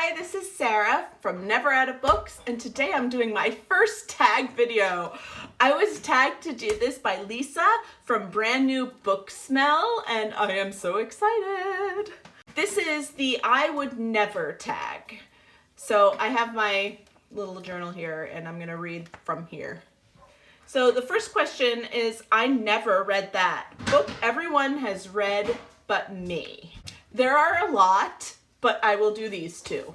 Hi, this is Sarah from Never Out of Books, and today I'm doing my first tag video. I was tagged to do this by Lisa from Brand New Book Smell, and I am so excited. This is the I would never tag. So I have my little journal here, and I'm gonna read from here. So the first question is, I never read that book everyone has read but me. There are a lot, but I will do these two.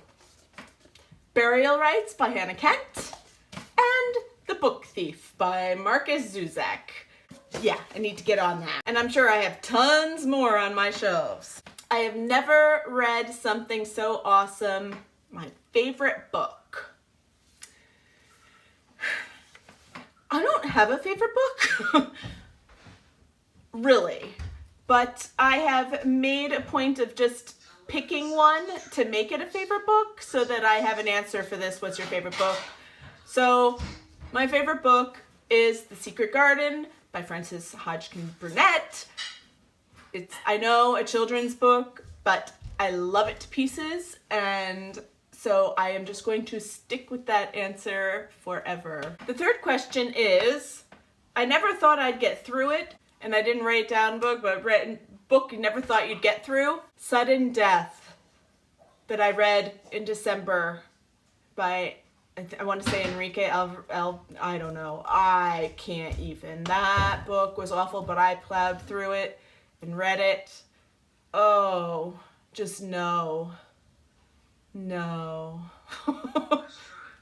Burial Rites by Hannah Kent and The Book Thief by Markus Zusak. Yeah, I need to get on that. And I'm sure I have tons more on my shelves. I have never read something so awesome. My favorite book. I don't have a favorite book, really, but I have made a point of just picking one to make it a favorite book so that I have an answer for this. What's your favorite book? So my favorite book is The Secret Garden by Frances Hodgkin Burnett. It's, I know, a children's book, but I love it to pieces, and so I am just going to stick with that answer forever. The third question is, I never thought I'd get through it, and I didn't write it down book, but read book you never thought you'd get through. Sudden Death, that I read in December by, I want to say Enrique I don't know. I can't even. That book was awful, but I plowed through it and read it. Oh, just no. No.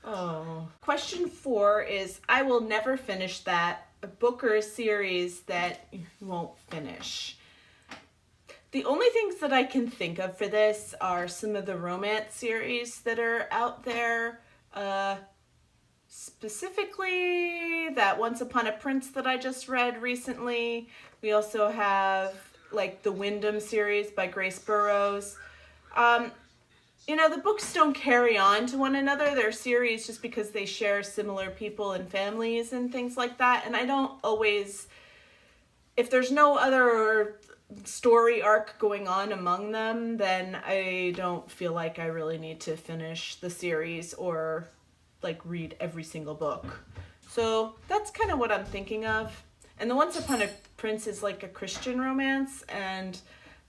Oh. Question 4 is, I will never finish that. A book or a series that you won't finish. The only things that I can think of for this are some of the romance series that are out there. Specifically, that Once Upon a Prince that I just read recently. We also have like the Wyndham series by Grace Burrows. You know, the books don't carry on to one another. They're series just because they share similar people and families and things like that. And I don't always, if there's no other story arc going on among them, then I don't feel like I really need to finish the series or like read every single book. So that's kind of what I'm thinking of. And the Once Upon a Prince is like a Christian romance, and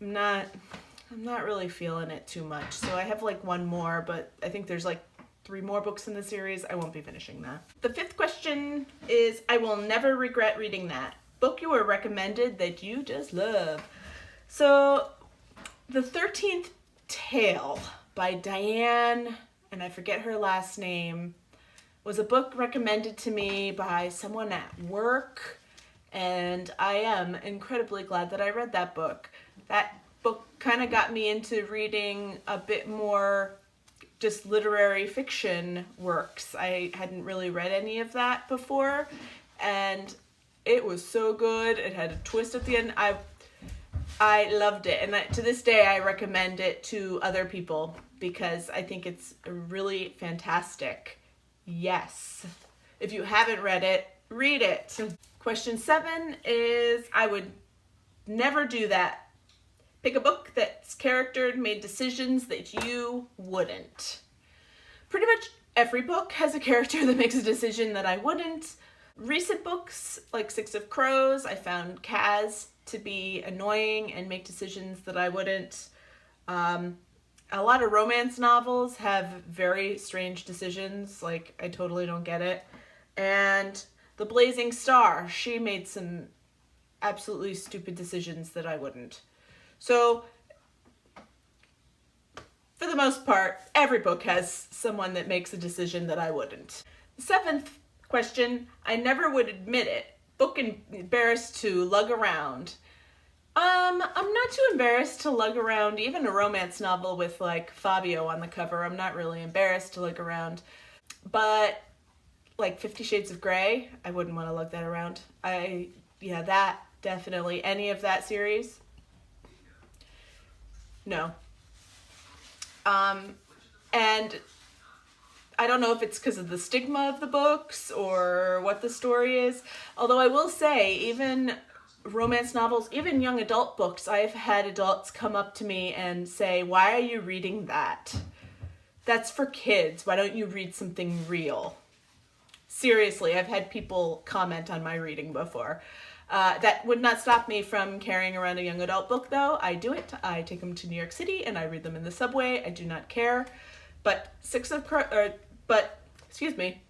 I'm not really feeling it too much. So I have like one more, but I think there's like 3 more books in the series. I won't be finishing that. The 5th question is, I will never regret reading that. Book you were recommended that you just love. So The 13th Tale by Diane, and I forget her last name, was a book recommended to me by someone at work, and I am incredibly glad that I read that book. That book kind of got me into reading a bit more just literary fiction works. I hadn't really read any of that before, and it was so good. It had a twist at the end. I loved it, and to this day I recommend it to other people because I think it's really fantastic. Yes. If you haven't read it, read it. Question 7 is, I would never do that. Pick a book that's charactered, made decisions that you wouldn't. Pretty much every book has a character that makes a decision that I wouldn't. Recent books, like Six of Crows, I found Kaz to be annoying and make decisions that I wouldn't. A lot of romance novels have very strange decisions, like I totally don't get it. And The Blazing Star, she made some absolutely stupid decisions that I wouldn't. So, for the most part, every book has someone that makes a decision that I wouldn't. The 7th question, I never would admit it. Book embarrassed to lug around. I'm not too embarrassed to lug around even a romance novel with like Fabio on the cover. I'm not really embarrassed to lug around. But like 50 Shades of Grey, I wouldn't want to lug that around. Yeah, that definitely. Any of that series? No. And I don't know if it's because of the stigma of the books or what the story is. Although I will say, even romance novels, even young adult books, I've had adults come up to me and say, why are you reading that? That's for kids. Why don't you read something real? Seriously, I've had people comment on my reading before. That would not stop me from carrying around a young adult book, though. I do it. I take them to New York City and I read them in the subway. I do not care. But excuse me,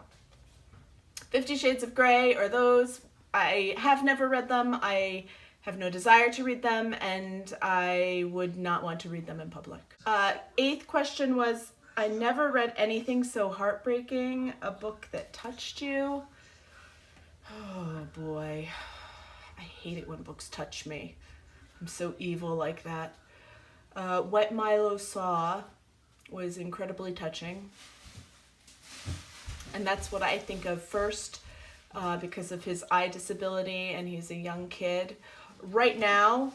50 Shades of Grey or those, I have never read them. I have no desire to read them, and I would not want to read them in public. Eighth question was, I never read anything so heartbreaking, a book that touched you. Oh boy, I hate it when books touch me. I'm so evil like that. What Milo Saw was incredibly touching. And that's what I think of first because of his eye disability, and he's a young kid. Right now,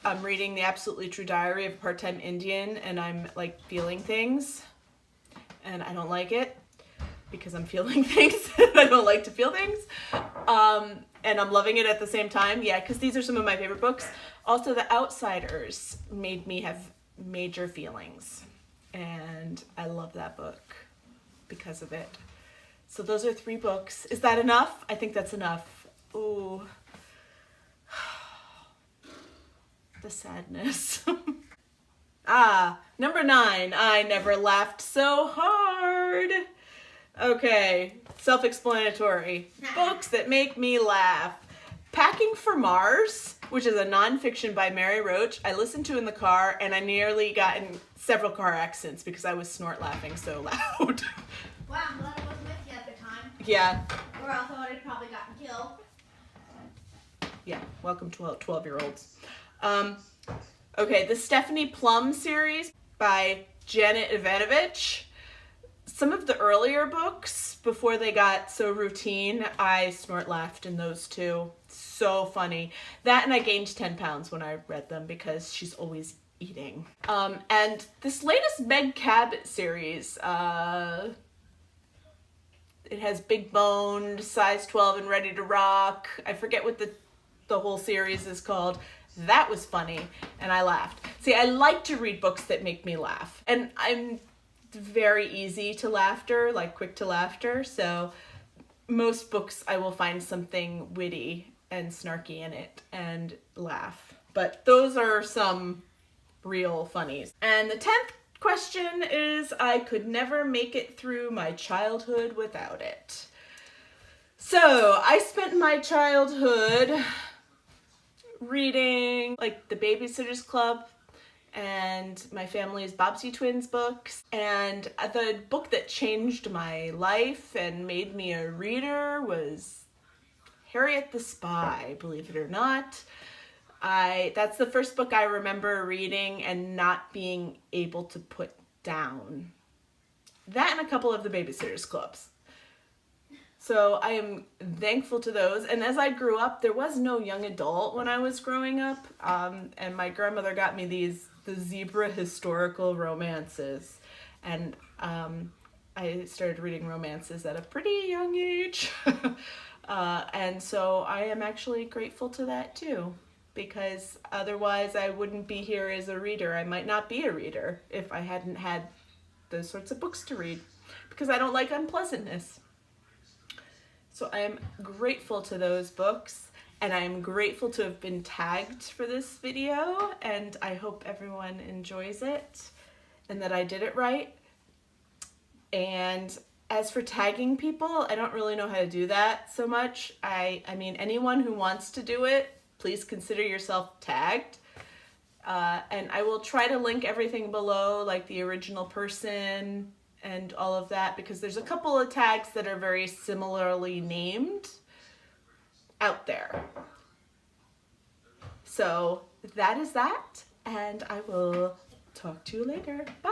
I'm reading The Absolutely True Diary of a Part-Time Indian, and I'm like feeling things, and I don't like it because I'm feeling things. I don't like to feel things. And I'm loving it at the same time. Yeah, because these are some of my favorite books. Also, The Outsiders made me have major feelings, and I love that book because of it. So those are 3 books. Is that enough? I think that's enough. Ooh. The sadness. Number 9. I never laughed so hard. Okay, self-explanatory. Books that make me laugh. Packing for Mars, which is a nonfiction by Mary Roach, I listened to in the car, and I nearly got in several car accidents because I was snort laughing so loud. Wow, I'm glad I wasn't with you at the time. Yeah. Or else I would have probably gotten killed. Yeah, welcome to 12-year-olds. Okay, the Stephanie Plum series by Janet Ivanovich. Some of the earlier books, before they got so routine, I snort laughed in those too. So funny. That, and I gained 10 pounds when I read them because she's always eating. And this latest Meg Cabot series, it has Big Boned, Size 12 and Ready to Rock. I forget what the whole series is called. That was funny, and I laughed. See, I like to read books that make me laugh. And I'm very easy to laughter, like quick to laughter. So most books I will find something witty and snarky in it and laugh. But those are some real funnies. And the 10th question is, I could never make it through my childhood without it. So I spent my childhood reading like The Babysitter's Club and my family's Bobbsey Twins books. And the book that changed my life and made me a reader was Harriet the Spy, believe it or not. That's the first book I remember reading and not being able to put down. That and a couple of the Babysitter's Clubs. So I am thankful to those. And as I grew up, there was no young adult when I was growing up. And my grandmother got me the Zebra historical romances. And I started reading romances at a pretty young age. And so I am actually grateful to that too. Because otherwise I wouldn't be here as a reader. I might not be a reader if I hadn't had those sorts of books to read. Because I don't like unpleasantness. So I am grateful to those books, and I am grateful to have been tagged for this video, and I hope everyone enjoys it and that I did it right. And as for tagging people, I don't really know how to do that so much. I mean, anyone who wants to do it, please consider yourself tagged. And I will try to link everything below, like the original person and all of that, because there's a couple of tags that are very similarly named out there. So that is that, and I will talk to you later. Bye.